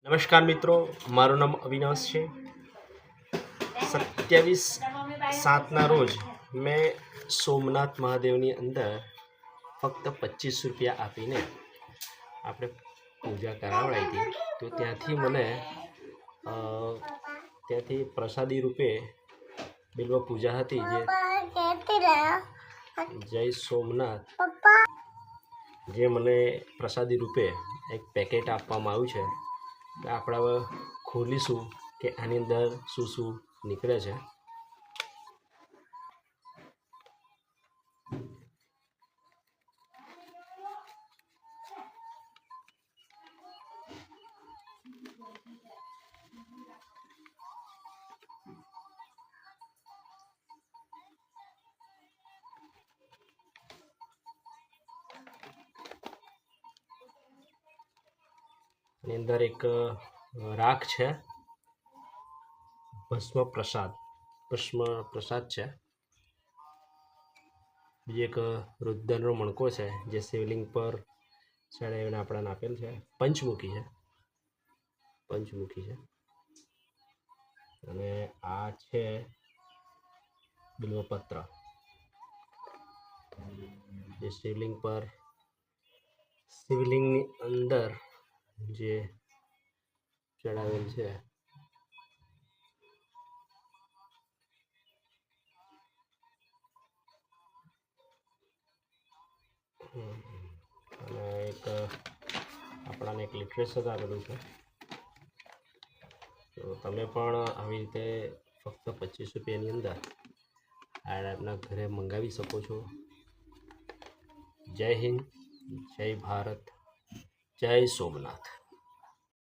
નમસ્કાર મિત્રો, મારું નામ અવિનાશ છે। 27/7ના રોજ મેં સોમનાથ મહાદેવની અંદર ફક્ત 25 રૂપિયા આપીને આપણે પૂજા કરાવડાવી હતી। તો ત્યાંથી મને ત્યાંથી પ્રસાદી રૂપે બિલ્વ પૂજા હતી જે જય સોમનાથ જે મને પ્રસાદી રૂપે એક પેકેટ આપવામાં આવ્યું છે। આપણે હવે ખોલીશું કે આની અંદર શું શું નીકળે છે। એની અંદર એક રાખ છે, ભસ્મ પ્રસાદ છે, બીજી એક રુદ્રનો મણકો છે જે શિવલિંગ પર ચડાવીને આપણને આપેલ છે, પંચમુખી છે અને આ છે બિલ્વપત્ર જે શિવલિંગની અંદર જે ચડાવેલ છે। અને એક આપણાને એક લિટરેચર આપેલું છે। તો તમે પણ આવી રીતે ફક્ત 25 રૂપિયાની અંદર આ ટાઈપના ઘરે મંગાવી શકો છો। જય હિન્દ, જય ભારત, જય સોમનાથ।